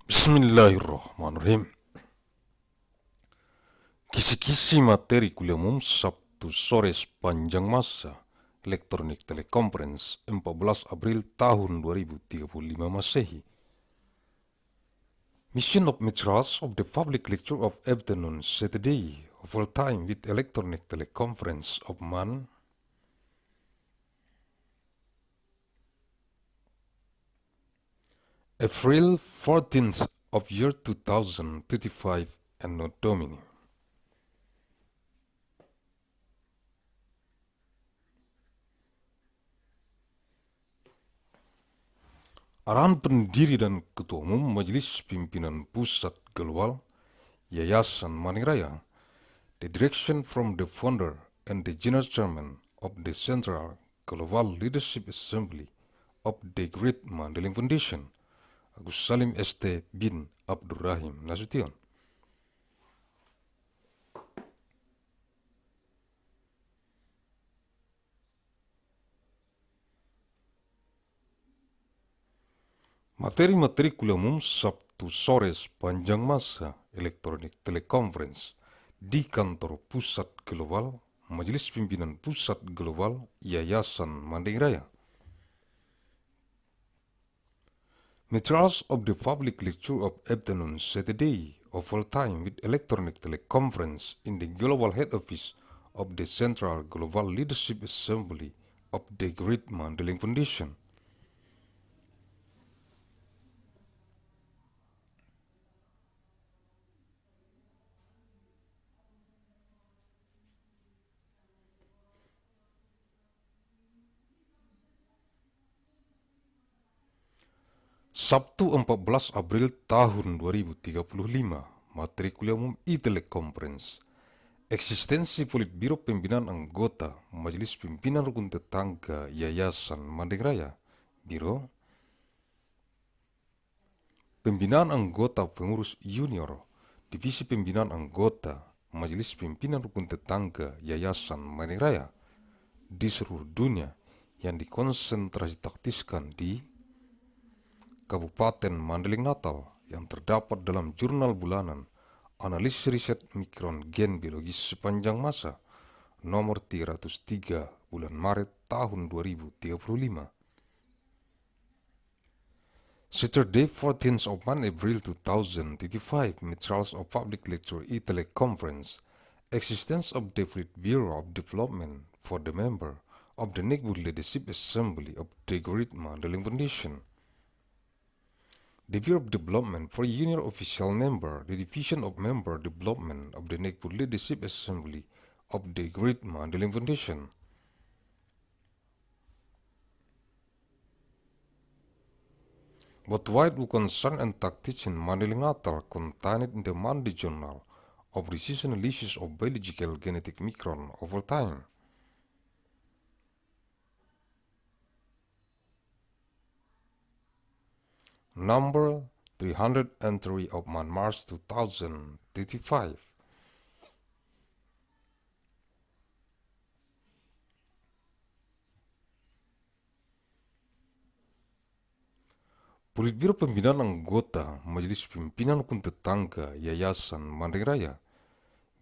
Bismillahirrahmanirrahim. Kisi-kisi materi kuliah umum Sabtu sore sepanjang masa elektronik teleconference 14 April tahun 2035 Masehi. Mission of materials of the public lecture of afternoon Saturday of all time with electronic teleconference of MAN April 14th of year 2035 ANNO DOMINI. Arahan Pendiri dan Ketua Umum Majelis Pimpinan Pusat Global Yayasan Raya, the direction from the founder and the General Chairman of the Central Global Leadership Assembly of the Great Mandailing Foundation, Agussalim St. bin Abdur Rahim Nasution. Materi-materi kuliah umum Sabtu sore sepanjang masa elektronik teleconference di kantor Pusat Global Majelis Pimpinan Pusat Global Yayasan Raya. Materials of the public lecture of afternoon Saturday of all time with electronic teleconference in the global head office of the Central Global Leadership Assembly of the Great Mandailing Foundation. Sabtu 14 April tahun 2035, materi kuliah umum TELECONFERENCE. Eksistensi Politbiro Pimpinan Anggota Majelis Pimpinan Rukun Tetangga Yayasan Raya. Biro Pembinaan Anggota Pengurus Junior Divisi Pembinaan Anggota Majelis Pimpinan Rukun Tetangga Yayasan Raya di seluruh dunia yang dikonsentrasi taktiskan di Kabupaten Mandailing Natal yang terdapat dalam jurnal bulanan Analisis Riset Mikron Gen Biologis Sepanjang Masa nomor 303 bulan Maret tahun 2035. Saturday 14th of April 2035, Materials of Public Lecture Teleconference, Existence of the Fleet Bureau of Development for the Member of the Neighborhood Leadership Assembly of the Great Mandailing Foundation. The Bureau of Development for Junior Official Member, the Division of Member Development of the Neighborhood Leadership Assembly of the Great Mandailing Foundation. Both wide concern and tactics in Mandailing Natal contained in the Monday Journal of Research Analysis of Biological Genetic Micron of all time. Number 303 of March 2035. Politbiro Pembinaan Anggota Majelis Pimpinan Rukun Tetangga Yayasan Raya,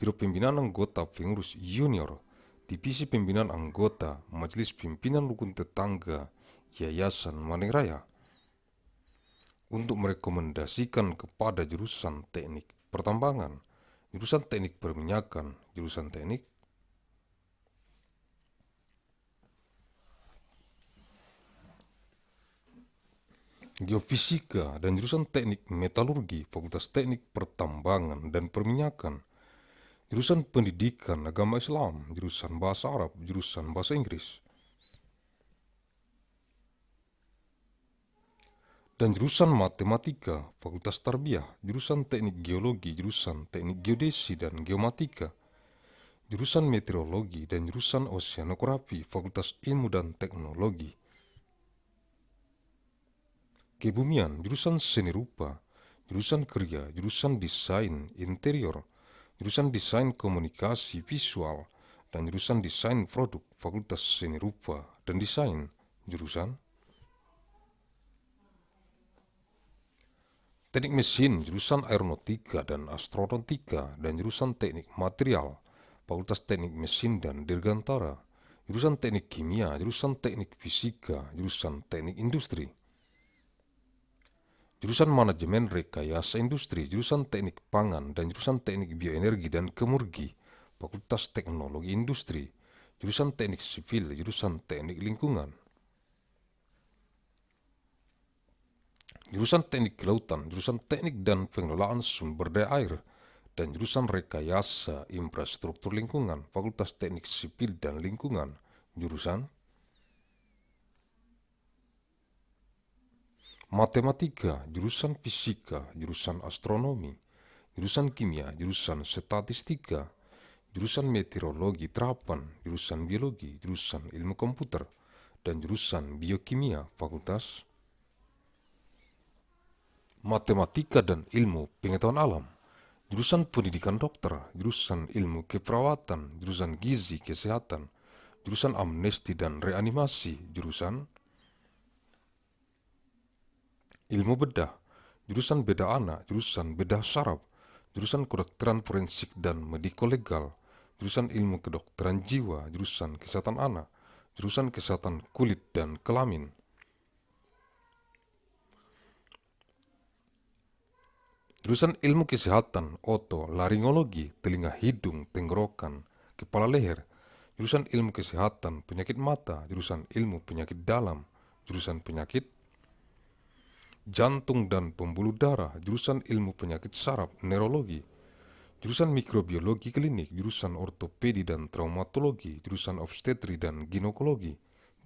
Biro Pembinaan Anggota Pengurus Junior, Divisi Pembinaan Anggota Majelis Pimpinan Rukun Tetangga Yayasan Raya, untuk merekomendasikan kepada jurusan teknik pertambangan, jurusan teknik perminyakan, jurusan teknik geofisika, dan jurusan teknik metalurgi, fakultas teknik pertambangan dan perminyakan, jurusan pendidikan agama Islam, jurusan bahasa Arab, jurusan bahasa Inggris, dan jurusan matematika, fakultas tarbiyah, jurusan teknik geologi, jurusan teknik geodesi dan geomatika, jurusan meteorologi dan jurusan oceanografi, fakultas ilmu dan teknologi, kebumian, jurusan seni rupa, jurusan kerja, jurusan desain interior, jurusan desain komunikasi visual, dan jurusan desain produk, fakultas seni rupa dan desain, jurusan Teknik mesin, jurusan aeronautika dan astronautika, dan jurusan teknik material, Fakultas Teknik Mesin dan Dirgantara, jurusan teknik kimia, jurusan teknik fisika, jurusan teknik industri, jurusan manajemen rekayasa industri, jurusan teknik pangan, dan jurusan teknik bioenergi dan kemurgi, Fakultas Teknologi Industri, jurusan teknik sipil, jurusan teknik lingkungan, jurusan teknik kelautan, jurusan teknik dan pengelolaan sumber daya air, dan jurusan rekayasa infrastruktur lingkungan, Fakultas Teknik Sipil dan Lingkungan, jurusan matematika, jurusan fisika, jurusan astronomi, jurusan kimia, jurusan statistika, jurusan meteorologi terapan, jurusan biologi, jurusan ilmu komputer, dan jurusan biokimia, Fakultas Matematika dan Ilmu Pengetahuan Alam, jurusan pendidikan dokter, jurusan ilmu keperawatan, jurusan gizi kesehatan, jurusan amnesti dan reanimasi, jurusan ilmu bedah, jurusan bedah anak, jurusan bedah saraf, jurusan kedokteran forensik dan mediko legal, jurusan ilmu kedokteran jiwa, jurusan kesehatan anak, jurusan kesehatan kulit dan kelamin, jurusan ilmu kesehatan otolaringologi, telinga hidung tenggorokan kepala leher, jurusan ilmu kesehatan penyakit mata, jurusan ilmu penyakit dalam, jurusan penyakit jantung dan pembuluh darah, jurusan ilmu penyakit saraf neurologi, jurusan mikrobiologi klinik, jurusan ortopedi dan traumatologi, jurusan obstetri dan ginekologi,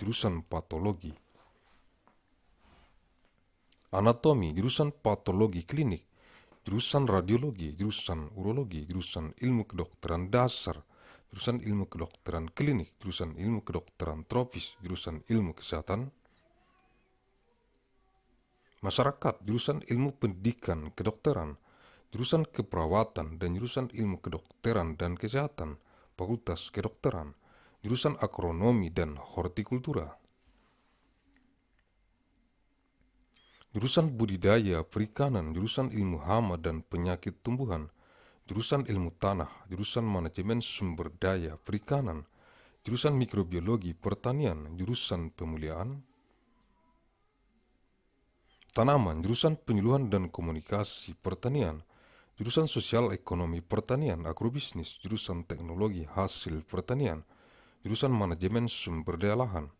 jurusan patologi anatomi, jurusan patologi klinik, jurusan radiologi, jurusan urologi, jurusan ilmu kedokteran dasar, jurusan ilmu kedokteran klinik, jurusan ilmu kedokteran tropis, jurusan ilmu kesehatan masyarakat, jurusan ilmu pendidikan kedokteran, jurusan keperawatan dan jurusan ilmu kedokteran dan kesehatan, Fakultas Kedokteran, jurusan agronomi dan hortikultura, jurusan budidaya perikanan, jurusan ilmu hama dan penyakit tumbuhan, jurusan ilmu tanah, jurusan manajemen sumber daya perikanan, jurusan mikrobiologi pertanian, jurusan pemuliaan tanaman, jurusan penyuluhan dan komunikasi pertanian, jurusan sosial ekonomi pertanian agrobisnis, jurusan teknologi hasil pertanian, jurusan manajemen sumber daya lahan,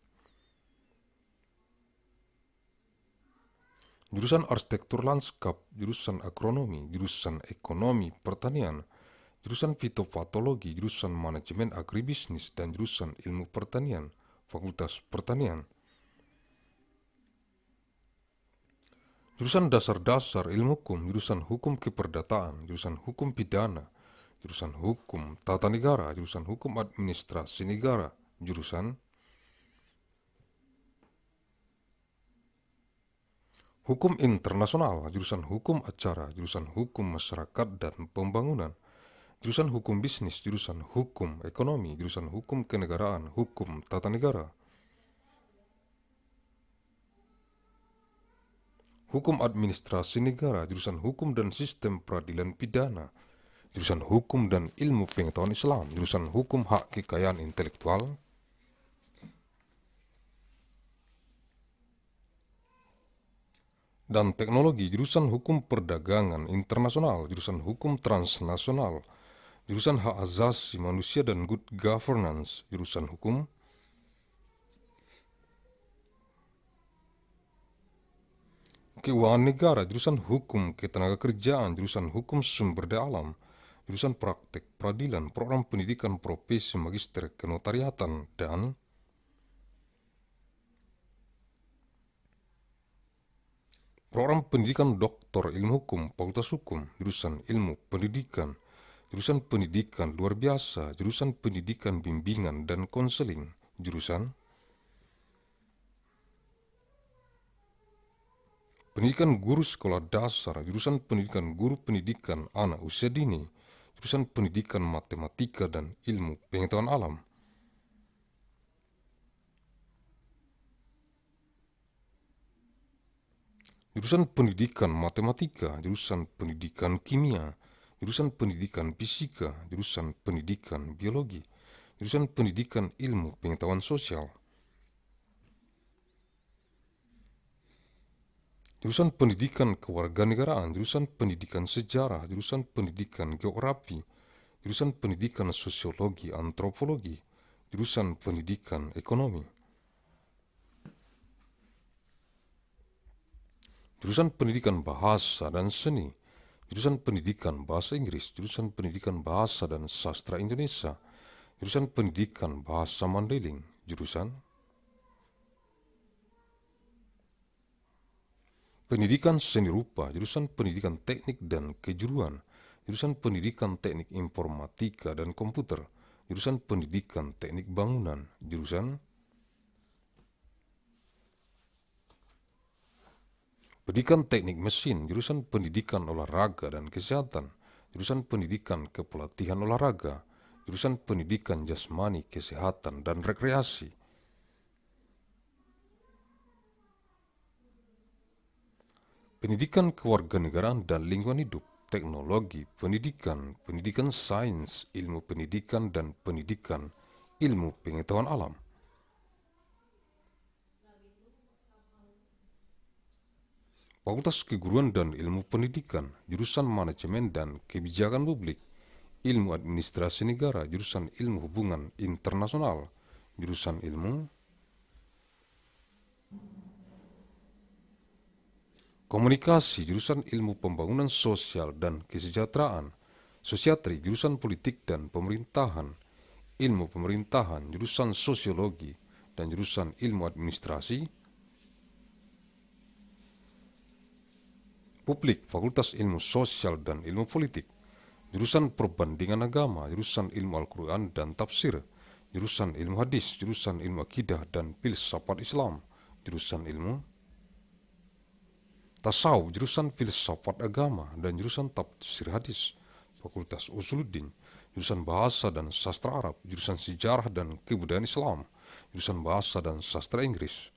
jurusan arsitektur lanskap, jurusan agronomi, jurusan ekonomi pertanian, jurusan fitopatologi, jurusan manajemen agribisnis, dan jurusan ilmu pertanian, Fakultas Pertanian. Jurusan dasar-dasar ilmu hukum, jurusan hukum keperdataan, jurusan hukum pidana, jurusan hukum tata negara, jurusan hukum administrasi negara, jurusan hukum internasional, jurusan hukum acara, jurusan hukum masyarakat dan pembangunan, jurusan hukum bisnis, jurusan hukum ekonomi, jurusan hukum kenegaraan, hukum tata negara, hukum administrasi negara, jurusan hukum dan sistem peradilan pidana, jurusan hukum dan ilmu pengetahuan Islam, jurusan hukum hak kekayaan intelektual, dan teknologi, jurusan hukum perdagangan internasional, jurusan hukum transnasional, jurusan hak asasi manusia dan good governance, jurusan hukum keuangan negara, jurusan hukum ketenagakerjaan, jurusan hukum sumber daya alam, jurusan praktek peradilan, program pendidikan profesi magister kenotariatan, dan program pendidikan doktor ilmu hukum, Fakultas Hukum, jurusan ilmu pendidikan, jurusan pendidikan luar biasa, jurusan pendidikan bimbingan dan konseling, jurusan pendidikan guru sekolah dasar, jurusan pendidikan guru pendidikan anak usia dini, jurusan pendidikan matematika dan ilmu pengetahuan alam, jurusan pendidikan matematika, jurusan pendidikan kimia, jurusan pendidikan fisika, jurusan pendidikan biologi, jurusan pendidikan ilmu pengetahuan sosial, jurusan pendidikan kewarganegaraan, jurusan pendidikan sejarah, jurusan pendidikan geografi, jurusan pendidikan sosiologi antropologi, jurusan pendidikan ekonomi, jurusan pendidikan bahasa dan seni, jurusan pendidikan bahasa Inggris, jurusan pendidikan bahasa dan sastra Indonesia, jurusan pendidikan bahasa Mandailing, jurusan pendidikan seni rupa, jurusan pendidikan teknik dan kejuruan, jurusan pendidikan teknik informatika dan komputer, jurusan pendidikan teknik bangunan, jurusan pendidikan teknik mesin, jurusan pendidikan olahraga dan kesehatan, jurusan pendidikan kepelatihan olahraga, jurusan pendidikan jasmani, kesehatan, dan rekreasi, pendidikan kewarganegaraan dan lingkungan hidup, teknologi, pendidikan, pendidikan sains, ilmu pendidikan, dan pendidikan ilmu pengetahuan alam. Fakultas Keguruan dan Ilmu Pendidikan, jurusan Manajemen dan Kebijakan Publik, Ilmu Administrasi Negara, jurusan Ilmu Hubungan Internasional, jurusan Ilmu Komunikasi, jurusan Ilmu Pembangunan Sosial dan Kesejahteraan, Sosiatri, jurusan Politik dan Pemerintahan, Ilmu Pemerintahan, jurusan Sosiologi, dan jurusan Ilmu Administrasi Publik, Fakultas Ilmu Sosial dan Ilmu Politik, jurusan Perbandingan Agama, jurusan Ilmu Al-Quran dan Tafsir, jurusan Ilmu Hadis, jurusan Ilmu Akidah dan Filsafat Islam, jurusan Ilmu Tasawuf, jurusan Filsafat Agama dan jurusan Tafsir Hadis, Fakultas Usuluddin, jurusan Bahasa dan Sastra Arab, jurusan Sejarah dan Kebudayaan Islam, jurusan Bahasa dan Sastra Inggris,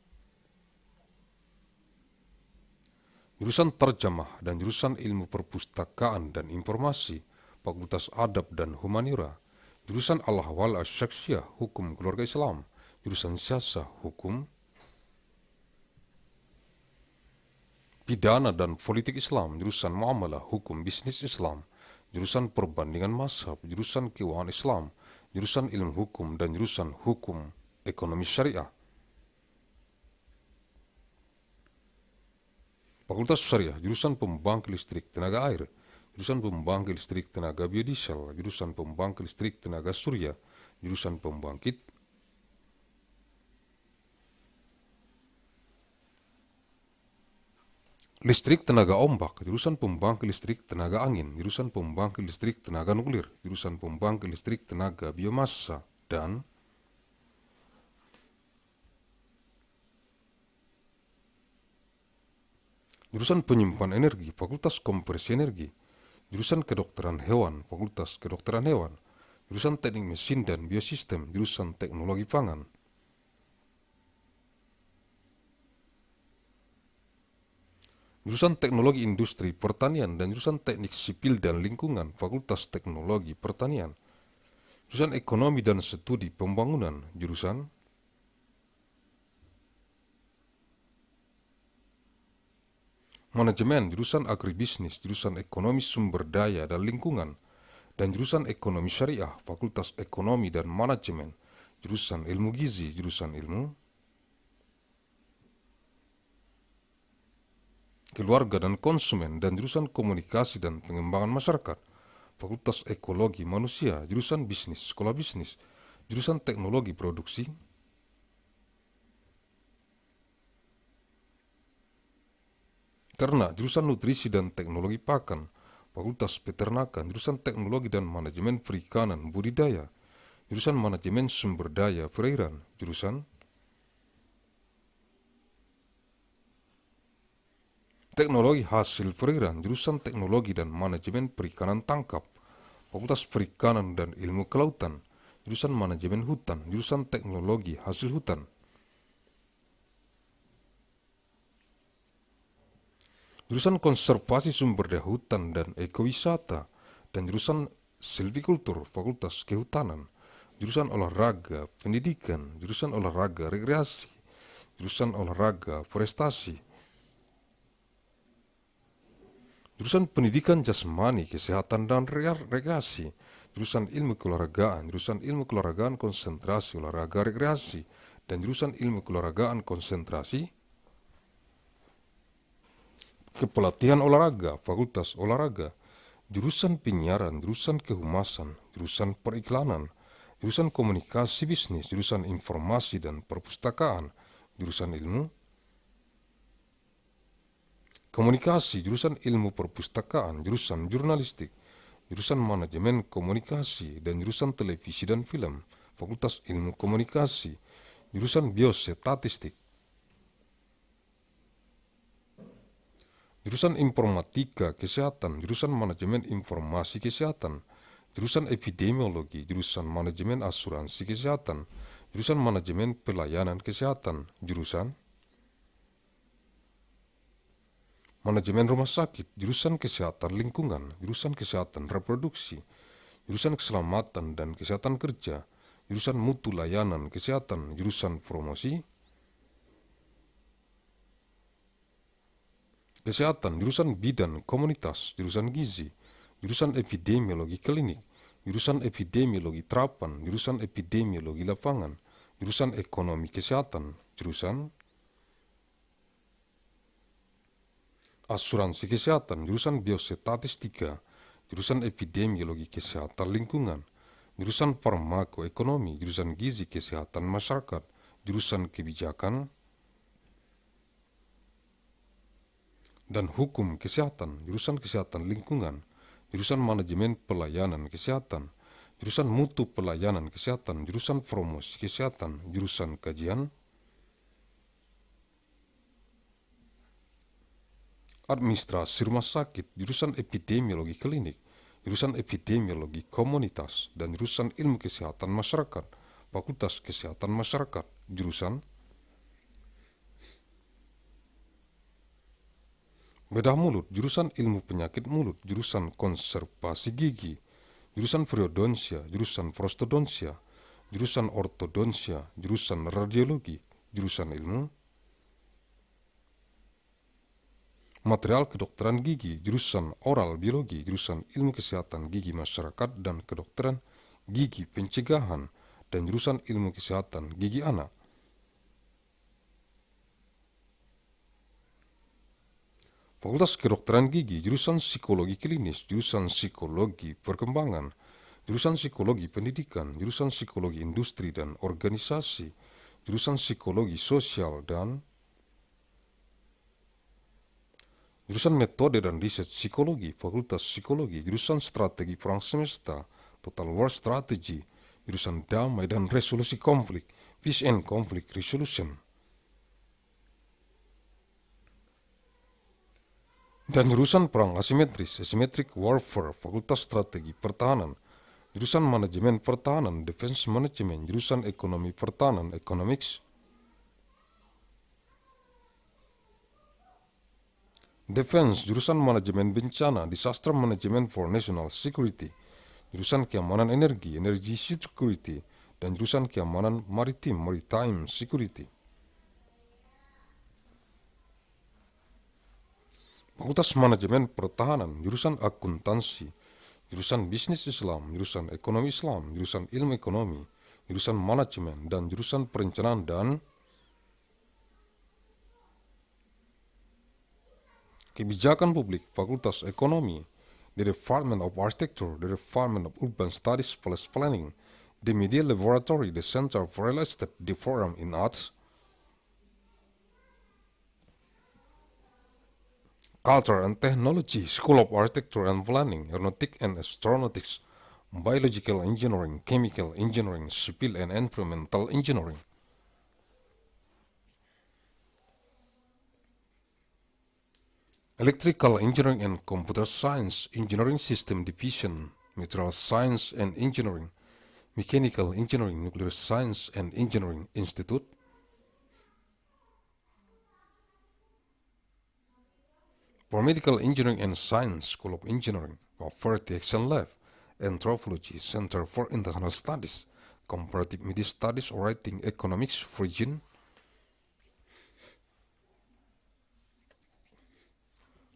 jurusan Terjemah dan jurusan Ilmu Perpustakaan dan Informasi, Fakultas Adab dan Humaniora, jurusan Al-Ahwal Asy-Syakhsiyah, Hukum Keluarga Islam, jurusan Siasah, Hukum Pidana dan Politik Islam, jurusan Muamalah, Hukum Bisnis Islam, jurusan Perbandingan Mazhab, jurusan Keuangan Islam, jurusan Ilmu Hukum, dan jurusan Hukum Ekonomi Syariah. Fakultas Syariah, jurusan Pembangkit Listrik Tenaga Air, jurusan Pembangkit Listrik Tenaga Biodiesel, jurusan Pembangkit Listrik Tenaga Surya, jurusan Pembangkit Listrik Tenaga Ombak, jurusan Pembangkit Listrik Tenaga Angin, jurusan Pembangkit Listrik Tenaga Nuklir, jurusan Pembangkit Listrik Tenaga Biomasa, dan jurusan Penyimpan Energi, Fakultas Konversi Energi, jurusan Kedokteran Hewan, Fakultas Kedokteran Hewan, jurusan Teknik Mesin dan Biosistem, jurusan Teknologi Pangan, jurusan Teknologi Industri Pertanian dan jurusan Teknik Sipil dan Lingkungan, Fakultas Teknologi Pertanian, jurusan Ekonomi dan Studi Pembangunan, jurusan Manajemen, jurusan Agribisnis, jurusan Ekonomi Sumber Daya dan Lingkungan, dan jurusan Ekonomi Syariah, Fakultas Ekonomi dan Manajemen, jurusan Ilmu Gizi, jurusan Ilmu Keluarga dan Konsumen, dan jurusan Komunikasi dan Pengembangan Masyarakat, Fakultas Ekologi Manusia, jurusan Bisnis, Sekolah Bisnis, jurusan Teknologi Produksi, Ternak, jurusan Nutrisi dan Teknologi Pakan, Fakultas Peternakan, jurusan Teknologi dan Manajemen Perikanan Budidaya, jurusan Manajemen Sumber Daya Perairan, jurusan Teknologi Hasil Perairan, jurusan Teknologi dan Manajemen Perikanan Tangkap, Fakultas Perikanan dan Ilmu Kelautan, jurusan Manajemen Hutan, jurusan Teknologi Hasil Hutan, jurusan konservasi sumber daya hutan dan ekowisata, dan jurusan silvikultur Fakultas Kehutanan, jurusan olahraga pendidikan, jurusan olahraga rekreasi, jurusan olahraga forestasi, jurusan pendidikan jasmani, kesehatan dan rekreasi, jurusan ilmu keolahragaan, jurusan ilmu keolahragaan konsentrasi olahraga rekreasi, dan jurusan ilmu keolahragaan konsentrasi kepelatihan olahraga, Fakultas Olahraga, jurusan penyiaran, jurusan kehumasan, jurusan periklanan, jurusan komunikasi bisnis, jurusan informasi dan perpustakaan, jurusan ilmu komunikasi, jurusan ilmu perpustakaan, jurusan jurnalistik, jurusan manajemen komunikasi, dan jurusan televisi dan film, Fakultas Ilmu Komunikasi, jurusan biostatistik, jurusan informatika kesehatan, jurusan manajemen informasi kesehatan, jurusan epidemiologi, jurusan manajemen asuransi kesehatan, jurusan manajemen pelayanan kesehatan, jurusan manajemen rumah sakit, jurusan kesehatan lingkungan, jurusan kesehatan reproduksi, jurusan keselamatan dan kesehatan kerja, jurusan mutu layanan kesehatan, jurusan promosi kesehatan, jurusan bidan komunitas, jurusan gizi, jurusan epidemiologi klinik, jurusan epidemiologi terapan, jurusan epidemiologi lapangan, jurusan ekonomi kesehatan, jurusan asuransi kesehatan, jurusan biostatistika, jurusan epidemiologi kesehatan lingkungan, jurusan farmakoekonomi, jurusan gizi kesehatan masyarakat, jurusan kebijakan dan hukum kesehatan, jurusan kesehatan lingkungan, jurusan manajemen pelayanan kesehatan, jurusan mutu pelayanan kesehatan, jurusan promosi kesehatan, jurusan kajian administrasi rumah sakit, jurusan epidemiologi klinik, jurusan epidemiologi komunitas, dan jurusan ilmu kesehatan masyarakat, Fakultas Kesehatan Masyarakat, jurusan bedah mulut, jurusan ilmu penyakit mulut, jurusan konservasi gigi, jurusan periodonsia, jurusan prostodonsia, jurusan ortodonsia, jurusan radiologi, jurusan ilmu material kedokteran gigi, jurusan oral biologi, jurusan ilmu kesehatan gigi masyarakat dan kedokteran gigi pencegahan, dan jurusan ilmu kesehatan gigi anak. Fakultas Kedokteran Gigi, jurusan Psikologi Klinis, jurusan Psikologi Perkembangan, jurusan Psikologi Pendidikan, jurusan Psikologi Industri dan Organisasi, jurusan Psikologi Sosial dan jurusan Metode dan Riset Psikologi, Fakultas Psikologi, jurusan Strategi Perang Semesta, Total War Strategy, jurusan Damai dan Resolusi Konflik, Peace and Conflict Resolution, dan jurusan Perang Asimetris, Asymmetric Warfare, Fakultas Strategi Pertahanan, jurusan Manajemen Pertahanan, Defense Management, jurusan Ekonomi Pertahanan, Economics, Defense, jurusan Manajemen Bencana, Disaster Management for National Security, jurusan Keamanan Energi, Energy Security, dan jurusan Keamanan Maritim, Maritime Security. Fakultas Manajemen Pertahanan, jurusan Akuntansi, jurusan Bisnis Islam, jurusan Ekonomi Islam, jurusan Ilmu Ekonomi, jurusan Manajemen, dan jurusan Perencanaan dan Kebijakan Publik, Fakultas Ekonomi, the Department of Architecture, the Department of Urban Studies plus Planning, the Media Laboratory, the Center for Real Estate, the Forum in Arts, Culture and Technology, School of Architecture and Planning, Aeronautics and Astronautics, Biological Engineering, Chemical Engineering, Civil and Environmental Engineering. Electrical Engineering and Computer Science, Engineering System Division, Material Science and Engineering, Mechanical Engineering, Nuclear Science and Engineering Institute, For Medical Engineering and Science, School of Engineering, Poverty Action Lab, Anthropology, Center for International Studies, Comparative Media Studies, Writing Economics, Virgin,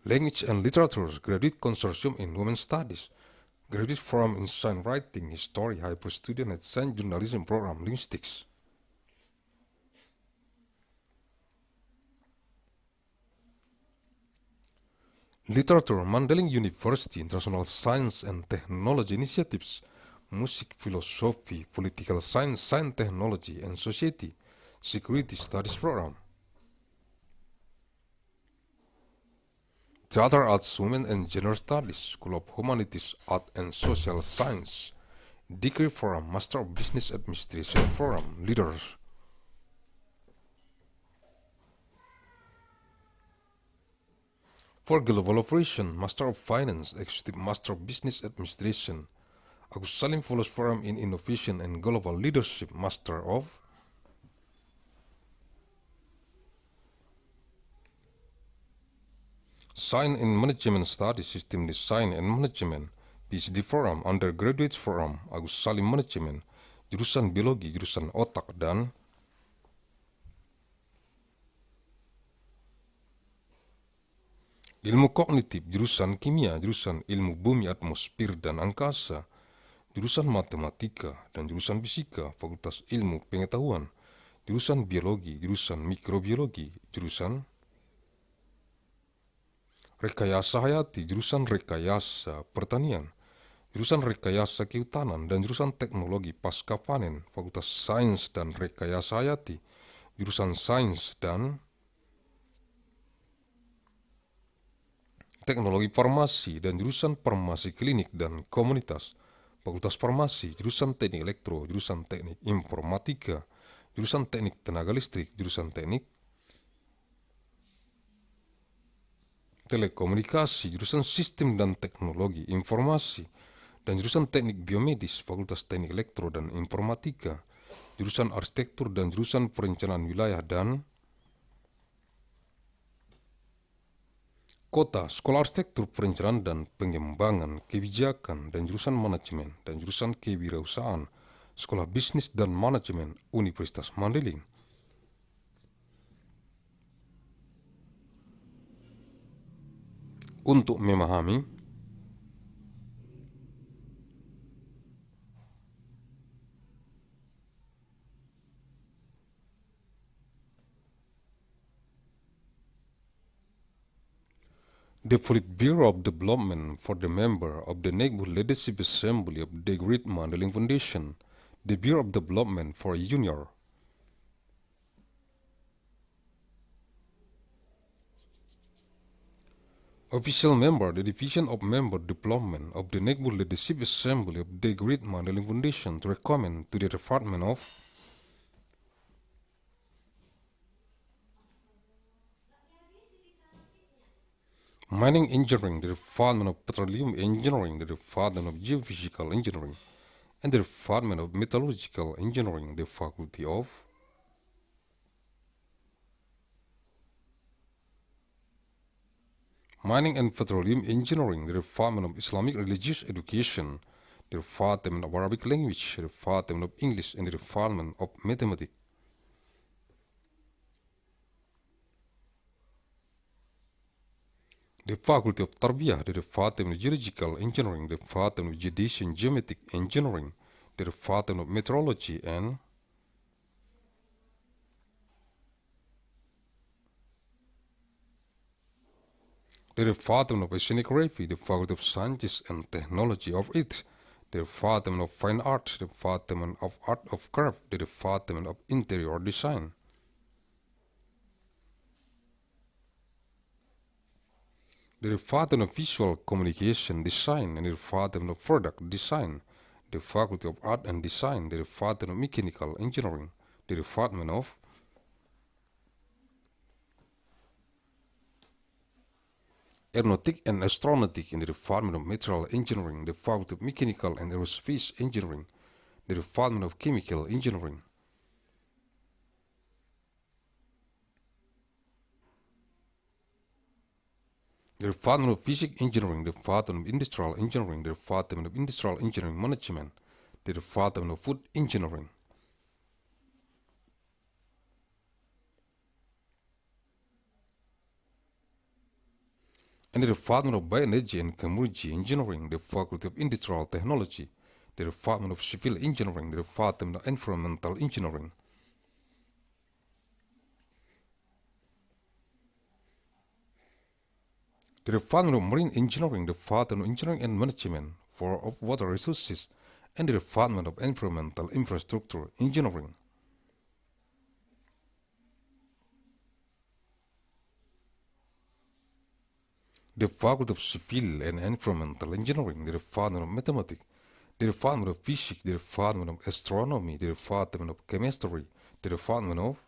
Language and Literature, Graduate Consortium in Women's Studies, Graduate Forum in Science Writing, History, Hyper Student at Science Journalism Program, Linguistics. Literature, Mandailing University, International Science and Technology Initiatives, Music, Philosophy, Political Science, Science, Technology and Society, Security Studies Program. Theater Arts, Women and Gender Studies, School of Humanities, Art and Social Science, Degree Program, Master of Business Administration Program, Leaders. For Global Operation, Master of Finance, Executive Master of Business Administration, Agussalim follows Forum in Innovation and Global Leadership, Master of Science in Management Studies, System Design and Management, PhD Forum, Undergraduate Forum, Agussalim Management, jurusan Biologi, jurusan Otak dan Ilmu Kognitif, jurusan Kimia, jurusan Ilmu Bumi, Atmosfer dan Angkasa, jurusan Matematika dan jurusan Fisika, Fakultas Ilmu Pengetahuan, jurusan Biologi, jurusan Mikrobiologi, jurusan Rekayasa Hayati, jurusan Rekayasa Pertanian, jurusan Rekayasa Kehutanan dan jurusan Teknologi Pasca Panen, Fakultas Sains dan Rekayasa Hayati, jurusan Sains dan Teknologi Farmasi dan jurusan Farmasi Klinik dan Komunitas, Fakultas Farmasi, jurusan Teknik Elektro, jurusan Teknik Informatika, jurusan Teknik Tenaga Listrik, jurusan Teknik Telekomunikasi, jurusan Sistem dan Teknologi Informasi, dan jurusan Teknik Biomedis, Fakultas Teknik Elektro dan Informatika, jurusan Arsitektur dan jurusan Perencanaan Wilayah dan Kota, Sekolah Arsitektur Perencanaan dan Pengembangan Kebijakan dan jurusan Manajemen dan jurusan Kewirausahaan, Sekolah Bisnis dan Manajemen Universitas Mandailing. Untuk memahami the Politburo of Development for the member of the Neighborhood Leadership Assembly of the Great Mandailing Foundation, the Bureau of Development for Junior. Official member, the Division of Member Development of the Neighborhood Leadership Assembly of the Great Mandailing Foundation to recommend to the Department of Mining Engineering, the Department of Petroleum Engineering, the Department of Geophysical Engineering, and the Department of Metallurgical Engineering, the Faculty of Mining and Petroleum Engineering, the Department of Islamic Religious Education, the Department of Arabic Language, the Department of English, and the Department of Mathematics. The Faculty of Tarbiyah, the Department of Geological Engineering, the Department of Geodesy and Geometric Engineering, the Department of Meteorology and the Department of Oceanography, the Faculty of Sciences and Technology of it, the Department of Fine Arts, the Department of Art of Craft, the Department of Interior Design. The Department of Visual Communication Design and the Department of Product Design, the Faculty of Art and Design, the Department of Mechanical Engineering, the Department of Aeronautic and Astronautic in the Department of Material Engineering, the Faculty of Mechanical and Aerospace Engineering, the Department of Chemical Engineering. the Department of Physics Engineering, the Department of Industrial Engineering, the Department of Industrial Engineering Management, the Department of Food Engineering. And the Department of Bioenergy and Community Engineering, the Faculty of Industrial Technology, the Department of Civil Engineering, the Department of Environmental Engineering. The Department of Marine Engineering, the Department of Engineering and Management of Water Resources, and the Department of Environmental Infrastructure Engineering. The Faculty of Civil and Environmental Engineering, the Department of Mathematics, the Department of Physics, the Department of Astronomy, the Department of Chemistry, the Department of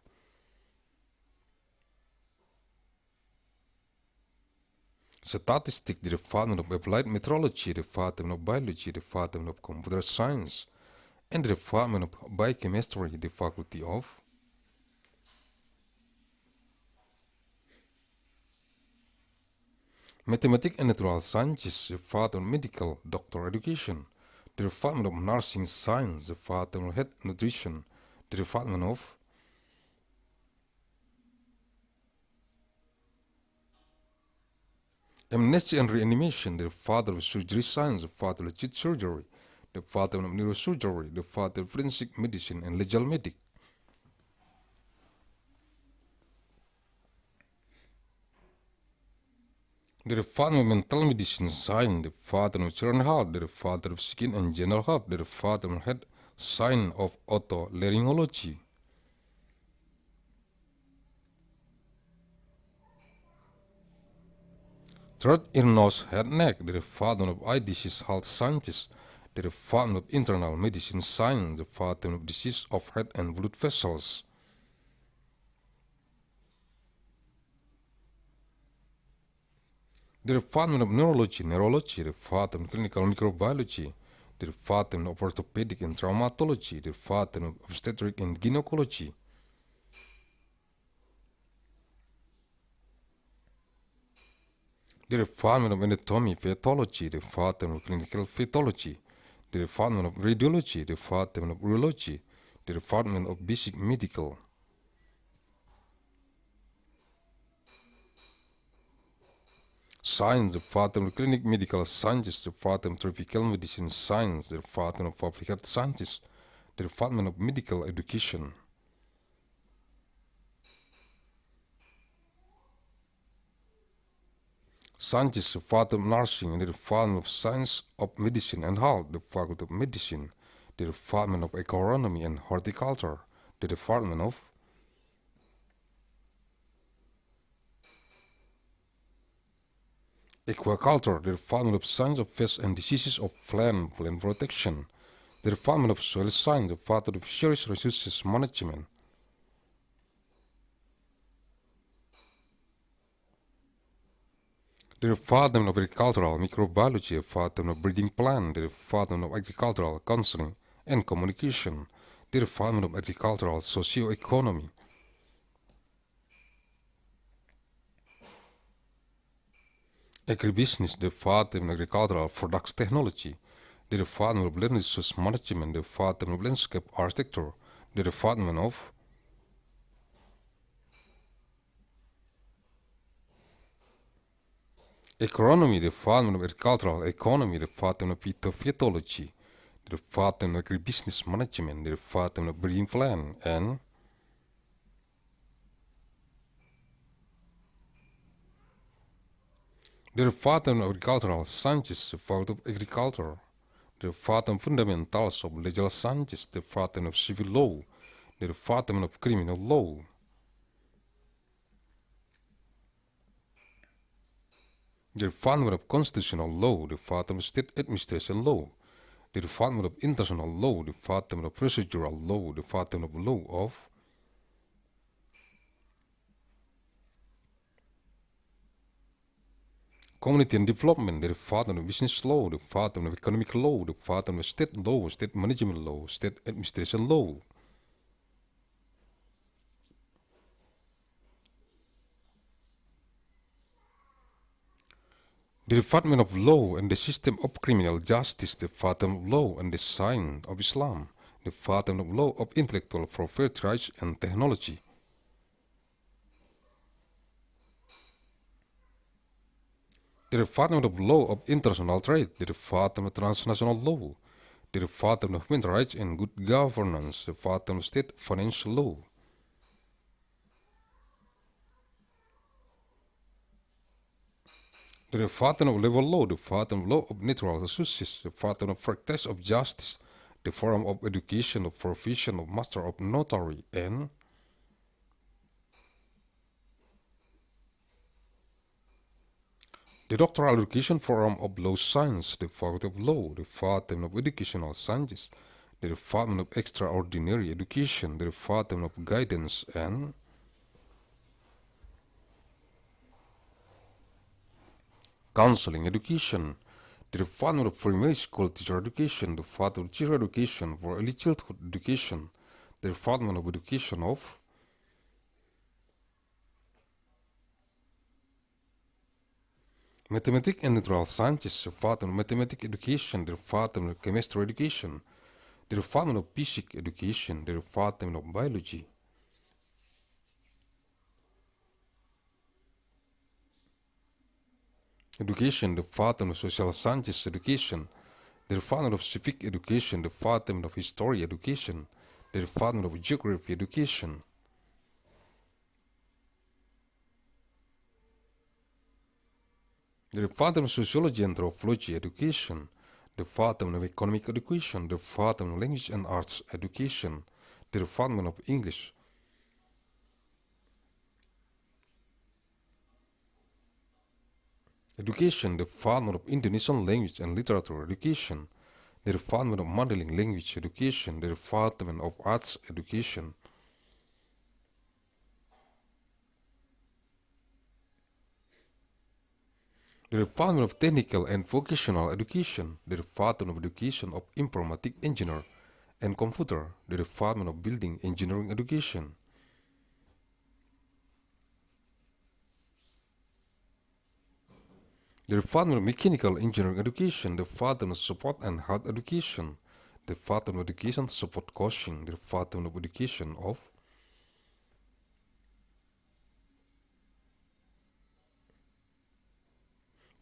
Statistics, the Department of Applied Meteorology, the Department of Biology, the Department of Computer Science, and the Department of Biochemistry, the Faculty of Mathematics and Natural Sciences, the Department of Medical Doctor Education, the Department of Nursing Science, the Department of Health Nutrition, the Department of Amnesty and Reanimation, the Department of Surgery Science, the Department of Cheat Surgery, the Department of Neurosurgery, the Department of Forensic Medicine and Legal Medic. The Department of Mental Medicine Science, the Department of Children's Health, the Department of Skin and General Health, the Department of Head Science of Otolaryngology. Throat, ear, nose, head, neck, the Department of Eye Disease Health Sciences, the Department of Internal Medicine Science, the Department of Disease of Head and Blood Vessels. The Department of Neurology, the Department of Clinical Microbiology, the Department of Orthopedic and Traumatology, the Department of Obstetric and Gynecology. The Department of Anatomy, Pathology, the Department of Clinical Pathology, the Department of Radiology, the Department of Urology, the Department of Basic Medical. Science, the Department of Clinic Medical Sciences, the Department of Tropical Medicine Science, the Department of Public Health Sciences, the Department of Medical Education. Sciences, the Department of Nursing, the Department of Science of Medicine and Health, the Faculty of Medicine, the Department of Agronomy and Horticulture, the Department of Aquaculture, the Department of Science of Pests and Diseases of Plant Protection, the Department of Soil Science, the Department of Fisheries Resources Management. The Department of Agricultural Microbiology, the Department of Breeding Plant, the Department of Agricultural Counseling and Communication, the Department of Agricultural Socio-Economy. Agribusiness, the Department of Agricultural Products Technology, the Department of Land Resource Management, the Department of Landscape Architecture, the Department of Agronomy, the Department of Agricultural Economy, the Department of Phytopathology, the Department of Agribusiness Management, the Department of Breeding Plant, and the Department of Agricultural Sciences, the Faculty of Agriculture, the Department of Fundamentals of Legal Sciences, the Department of Civil Law, the Department of Criminal Law. The Department of Constitutional Law, the Department of State Administration Law, the Department of International Law, the Department of Procedural Law, the Department of Law of Community and Development, the Department of Business Law, the Department of Economic Law, the Department of State Law, State Management Law, State Administration Law. The Department of Law and the System of Criminal Justice, the Department of Law and the Science of Islam, the Department of Law of Intellectual Property Rights and Technology, the Department of Law of International Trade, the Department of Transnational Law, the Department of Human Rights and Good Governance, the Department of State Financial Law, the Department of Labor Law, the Department of Law of Natural Resources, the Department of Practice of Justice, the Forum of Education of Profession of Master of Notary, and the Doctoral Education Forum of Law Science, the Faculty of Law, the Department of Educational Sciences, the Department of Extraordinary Education, the Department of Guidance, and Counseling Education, the Department of Primary School Teacher Education, the Department of Teacher Education for Early Childhood Education, the Department of Education of Mathematics and Natural Sciences, the Department of Mathematics Education, the Department of Chemistry Education, the Department of Physics Education, the Department of Biology, Education, the Department of Social Sciences Education, the Department of Civic Education, the Department of History Education, the Department of Geography Education, the Department of Sociology and Anthropology Education, the Department of Economic Education, the Department of Language and Arts Education, the Department of English, Education, the Department of Indonesian Language and Literature Education, the Department of Mandailing Language Education, the Department of Arts Education, the Department of Technical and Vocational Education, the Department of Education of Informatic Engineer and Computer, the Department of Building Engineering Education, the Department of Mechanical Engineering Education, the Department of Support and Health Education, the Department of Education Support Coaching, the Department of Education of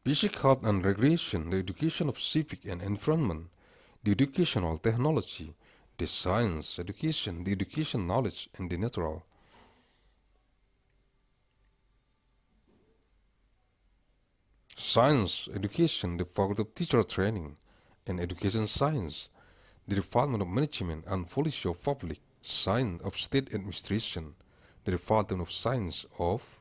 Basic Health and Recreation, the Education of Civic and Environment, the Educational Technology, the Science Education, the Education Knowledge and the Natural, Science Education, the Faculty of Teacher Training and Education Science, the Department of Management and Policy of Public Science of State Administration, the Department of Science of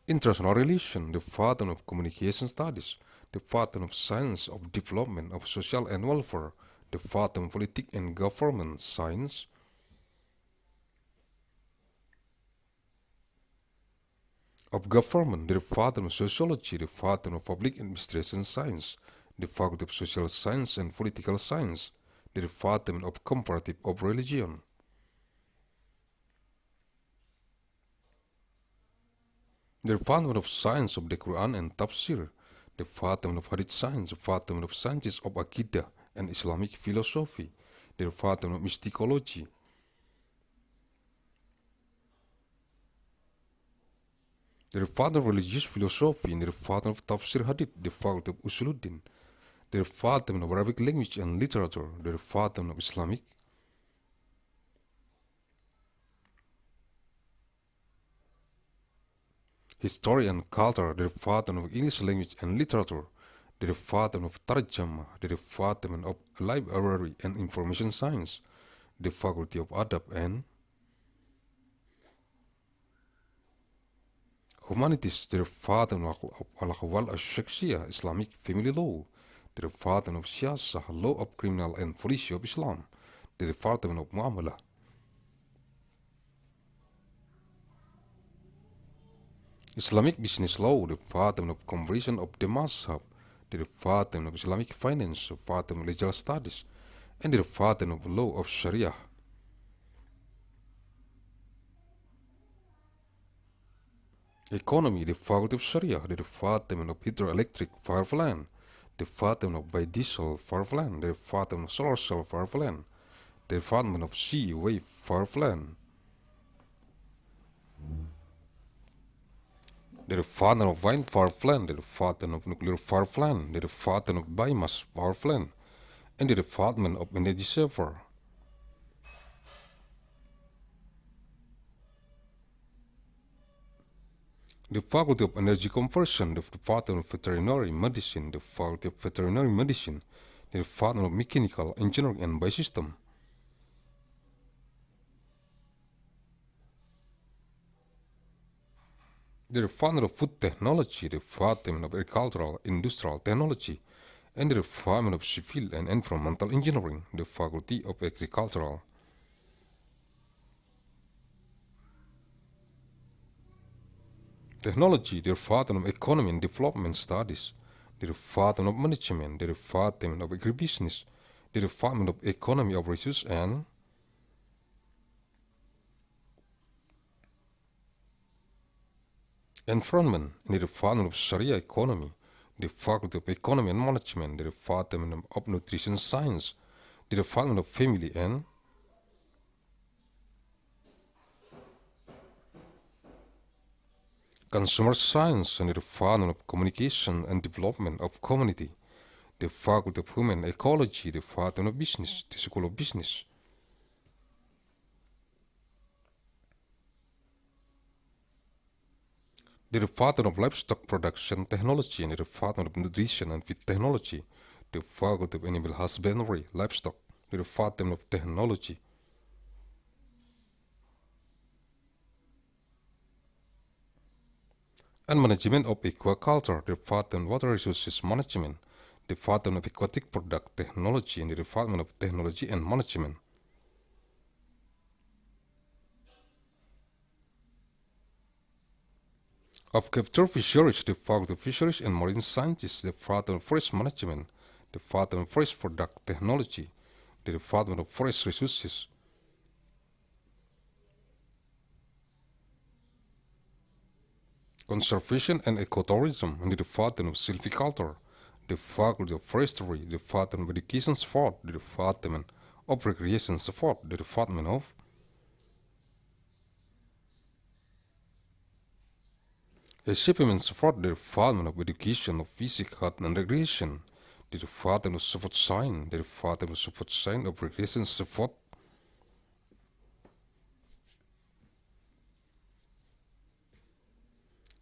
International Relations, the Department of Communication Studies, the Department of Science of Development of Social and Welfare, the Department of Politics and Government Science, of Government, the Department of Sociology, the Department of Public Administration Science, the Faculty of Social Science and Political Science, the Department of Comparative of Religion, the Department of Science of the Quran and Tafsir, the Department of Hadith Science, the Department of Sciences of Aqidah and Islamic Philosophy, the Department of Mysticology, the Department of Religious Philosophy, the Department of Tafsir Hadith, the Faculty of Usuluddin, the Department of Arabic Language and Literature, the Department of Islamic, History and Culture, the Department of English Language and Literature, the Department of Tarjama, the Department of Library and Information Science, the Faculty of Adab and Humanities, the Department of Al-Ahwal al-Shakhsiyah, Islamic Family Law, the Department of Siyasah, Law of Criminal and Policy of Islam, the Department of Muamalah, Islamic Business Law, the Department of Conversion of the Mazhab, the Department of Islamic Finance, the Department of Legal Studies, and the Department of Law of Sharia. Economy, the Faculty of Sharia, the Department of Hydroelectric Power Plant, the Department of Biodiesel Power Plant, the Department of Solar Cell Power Plant, the Department of Sea Wave Power Plant, the Department of Wind Power Plant, the Department of Nuclear Power Plant, the Department of Biomass Power Plant, and the Department of Energy Server. The Faculty of Energy Conversion, the Department of Veterinary Medicine, the Faculty of Veterinary Medicine, the Department of Mechanical Engineering and Biosystem, the Department of Food Technology, the Department of Agricultural Industrial Technology, and the Department of Civil and Environmental Engineering, the Faculty of Agricultural Technology, the Department of Economy and Development Studies, the Department of Management, the Department of Agribusiness, the Department of Economy of Resource and Environment, the Department of Sharia Economy, the Faculty of Economy and Management, the Department of Nutrition Science, the Department of Family and Consumer Science, and the Department of Communication and Development of Community, the Faculty of Human Ecology, the Department of Business, the School of Business, the Department of Livestock Production Technology, and the Department of Nutrition and Feed Technology, the Faculty of Animal Husbandry, Livestock, the Department of Technology, and Management of Aquaculture, the Department of Water Resources Management, the Department of Aquatic Product Technology, and the Department of Technology and Management. Of Capture Fisheries, the Faculty of Fisheries and Marine Sciences, the Department of Forest Management, the Department of Forest Product Technology, the Department of Forest Resources, Conservation and Ecotourism, and the Department of Silviculture, the Faculty of Forestry, the Department of Education Support, the Department of Recreation Support, the Department of Equipment Support, the Department of Education of Physics, Health and Recreation, the Department of Support Science, the Department of Support Science of Recreation Support,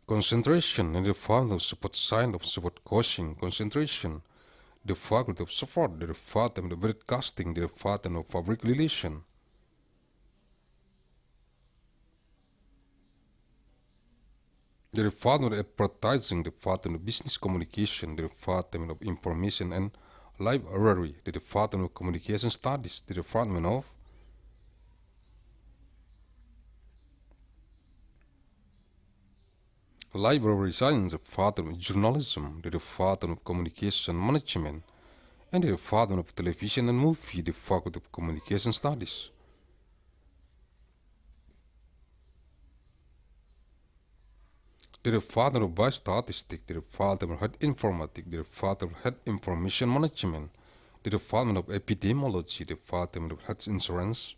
Concentration, and the Department of Support Science of Support Coaching, Concentration, the Faculty of Support, the Department of Broadcasting, the Department of Public Relations, the Department of Advertising, the Department of Business Communication, the Department of Information and Library, the Department of Communication Studies, the Department of Library Science, the Department of Journalism, the Department of Communication Management, and the Department of Television and Movie, the Faculty of Communication Studies. The Department of Biostatistics, the Department of Health Informatics, the Department of Health Information Management, the Department of Epidemiology, the Department of Health Insurance,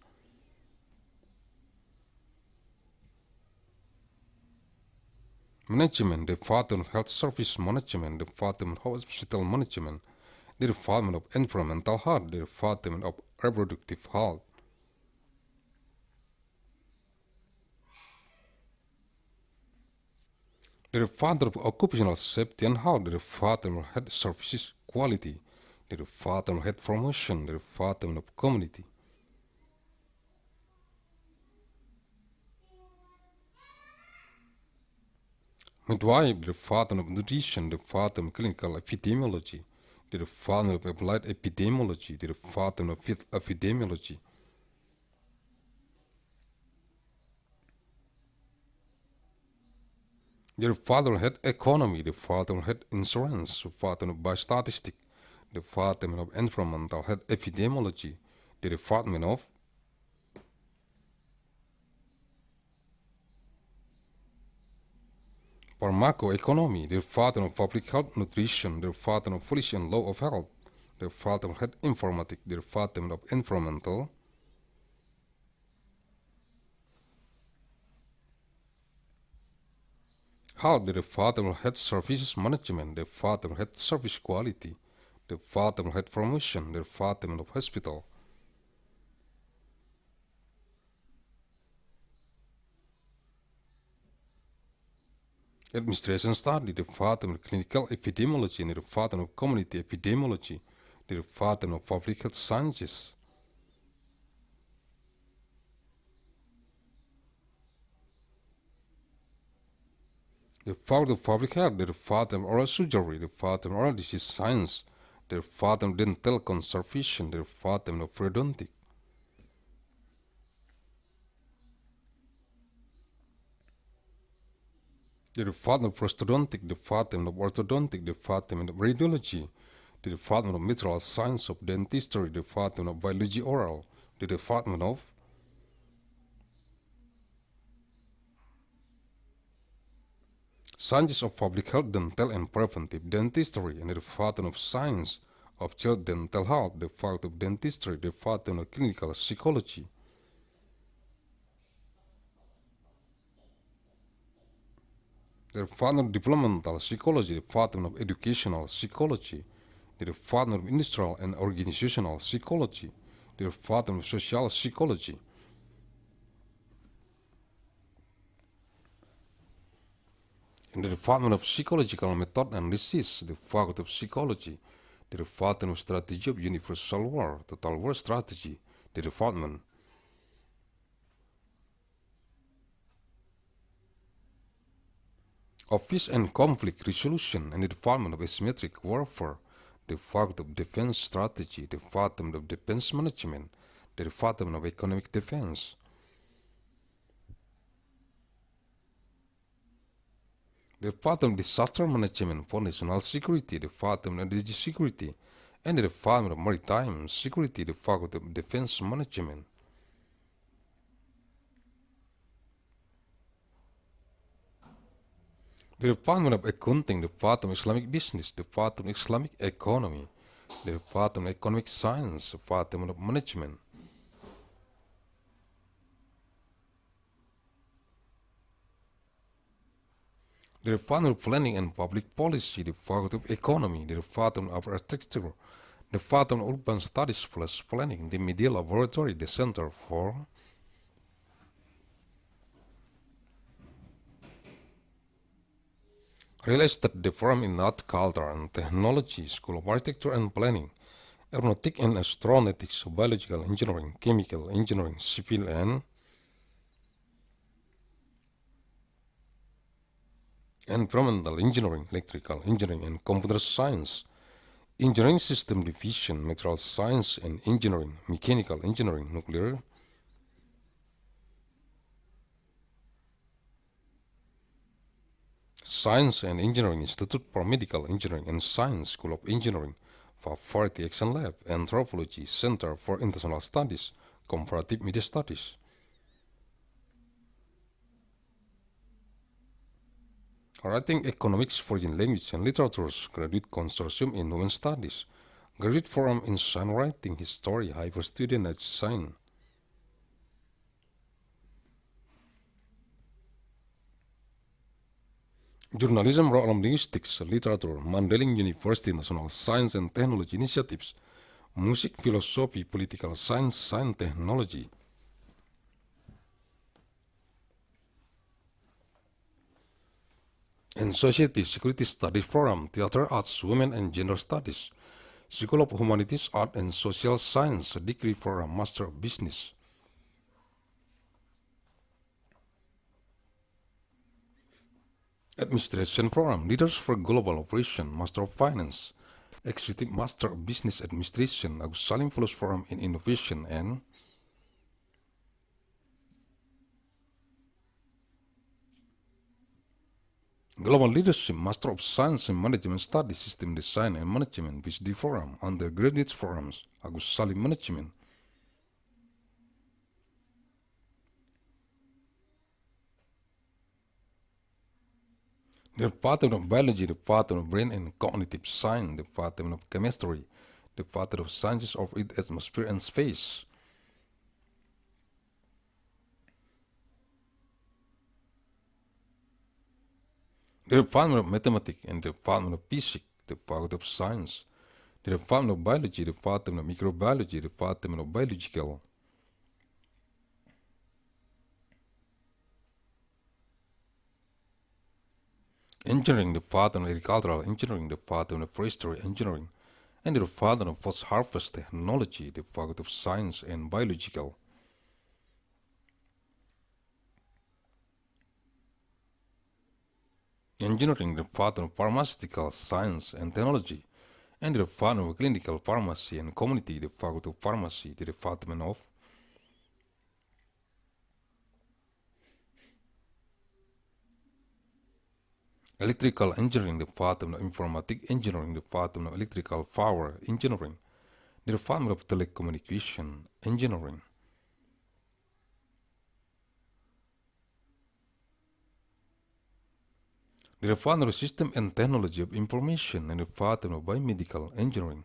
Management, the Department of Health Service Management, the Department of Hospital Management, the Department of Environmental Health, the Department of Reproductive Health, the Department of Occupational Safety and Health, the Department of Health Services Quality, the Department of Health Promotion, the Department of Community, Midwife, the Department of Nutrition, the Department of Clinical Epidemiology, the Department of Applied Epidemiology, the Department of Field Epidemiology, the Department of Health Economy, the Department of Health Insurance, the Department of Biostatistics, the Department of Environmental Health Epidemiology, the Department of Pharmacoeconomy, the Department of Public Health Nutrition, the Department of Policy and Law of Health, the Department of Health Informatics, the Department of Environmental, Health, the Department of Health Services Management, the Department of Health Service Quality, the Department of Health Promotion, the Department of Hospital, Administration Study, the Department of Clinical Epidemiology, and the Department of Community Epidemiology, the Department of Public Health Sciences, the Department of Public Health, the Department of Oral Surgery, the Department of Oral Disease Science, the Department of Dental Conservation, the Department of Periodontics, the Department of Prosthodontic, the Department of Orthodontic, the Department of Radiology, the Department of Material Science of Dentistry, the Department of Biology Oral, the Department of Sciences of Public Health, Dental and Preventive Dentistry, and the Department of Science of Child Dental Health, the Department of Dentistry, the Department of Clinical Psychology, the Department of Developmental Psychology, the Department of Educational Psychology, the Department of Industrial and Organizational Psychology, the Department of Social Psychology, in the Department of Psychological Method and Research, the Faculty of Psychology, the Department of Strategy of Universal War, Total War Strategy, the Department of Peace and Conflict Resolution, and the Department of Asymmetric Warfare, the Faculty of Defense Strategy, the Department of Defense Management, the Department of Economic Defense, the Department of Disaster Management for National Security, the Department of Energy Security, and the Department of Maritime Security, the Faculty of Defense Management. The Department of Accounting, the Department of Islamic Business, the Department of Islamic Economy, the Department of Economic Science, the Department of Management, the Department of Planning and Public Policy, the Faculty of Economy, the Department of Architecture, the Department of Urban Studies plus Planning, the Media Laboratory, the Center for Real Estate, the Forum in Art, Culture and Technology, School of Architecture and Planning, Aeronautic and Astronautics, Biological Engineering, Chemical Engineering, Civil and Environmental Engineering, Electrical Engineering and Computer Science, Engineering System Division, Material Science and Engineering, Mechanical Engineering, Nuclear, Science and Engineering Institute for Medical Engineering and Science, School of Engineering, Faculty Action Lab, Anthropology, Center for International Studies, Comparative Media Studies, Writing Economics, Foreign Language and Literatures, Graduate Consortium in Women Studies, Graduate Forum in Songwriting, History, Hyper Student at Design, Journalism, Program Linguistics, Literature, Mandailing University, National Science and Technology Initiatives, Music, Philosophy, Political Science, Science Technology, and Society Security Studies Forum, Theater Arts, Women and Gender Studies, School of Humanities, Art and Social Science, Degree Forum, Master of Business, Administration Forum, Leaders for Global Operation, Master of Finance, Executive Master of Business Administration, Agussalim Fellows Forum in Innovation, and Global Leadership, Master of Science and Management Studies, System Design and Management, PhD Forum, Undergraduate Forums, Agussalim Management, The Department of Biology, the Department of Brain and Cognitive Science, the Department of Chemistry, the Department of Sciences of Earth, Atmosphere and Space. The Department of Mathematics and the Department of Physics, the Department of Science, the Department of Biology, the Department of Microbiology, the Department of Biological. Engineering, the Department of Agricultural Engineering, the Department of Forestry Engineering, and the Department of Post-Harvest Technology, the Department of Science and Biological. Engineering, the Department of Pharmaceutical Science and Technology, and the Department of Clinical Pharmacy and Community, the Faculty of Pharmacy, the Department of Electrical Engineering, the Department of Informatic Engineering, the Department of Electrical Power Engineering, the Department of Telecommunication Engineering. The Department of System and Technology of Information and the Department of Biomedical Engineering,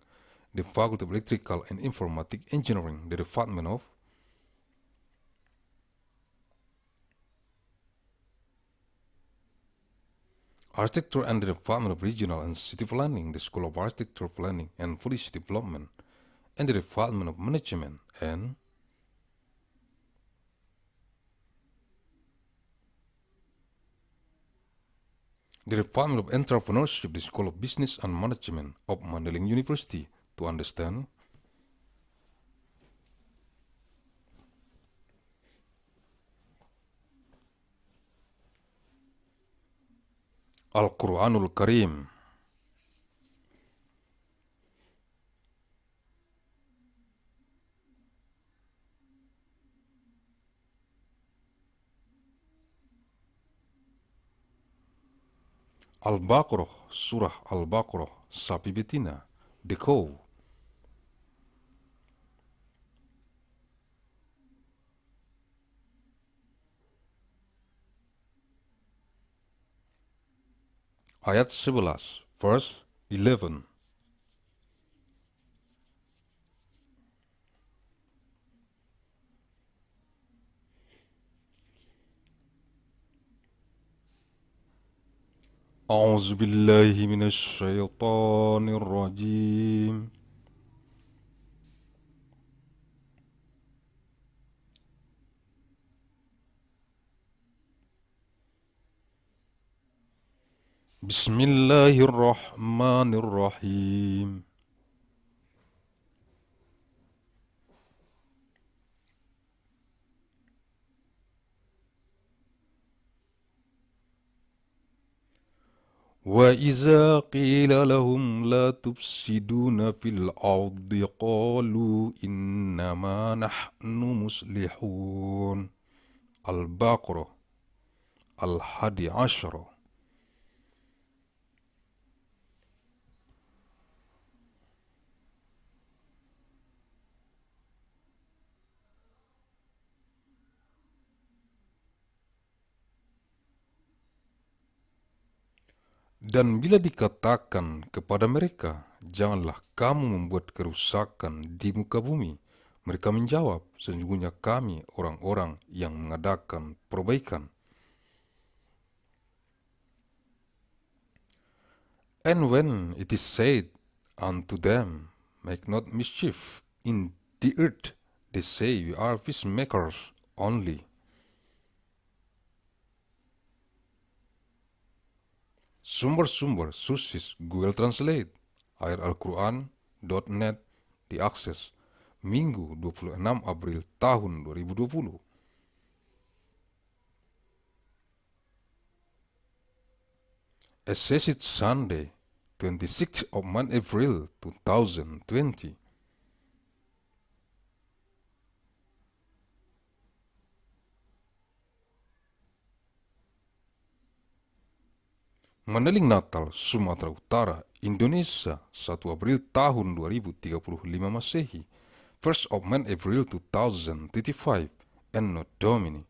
the Faculty of Electrical and Informatic Engineering, the Department of Architecture and the Department of Regional and City Planning, the School of Architecture Planning and Policy Development, and the Department of Management and the Department of Entrepreneurship, the School of Business and Management of Mandailing University, to understand Al-Quranul Karim. Al-Baqarah, Surah Al-Baqarah, sapi betina, the cow. Ayat 11, verse 11. أعوذ بالله من الشيطان الرجيم. بسم الله الرحمن الرحيم. وإذا قيل لهم لا تفسدون في الأرض قالوا إنما نحن مصلحون. البقرة 11. Dan bila dikatakan kepada mereka, janganlah kamu membuat kerusakan di muka bumi, mereka menjawab, sesungguhnya kami orang-orang yang mengadakan perbaikan. And when it is said unto them, make not mischief in the earth, they say, we are peacemakers only. Sumber-sumber sources Google Translate, ayat-alquran.net, diakses Minggu 26 April tahun 2020. Assessed Sunday, 26th of month April 2020. Mandailing Natal, Sumatera Utara, Indonesia, 1 April tahun 2035 Masehi, 1st of month April 2035, ANNO DOMINI.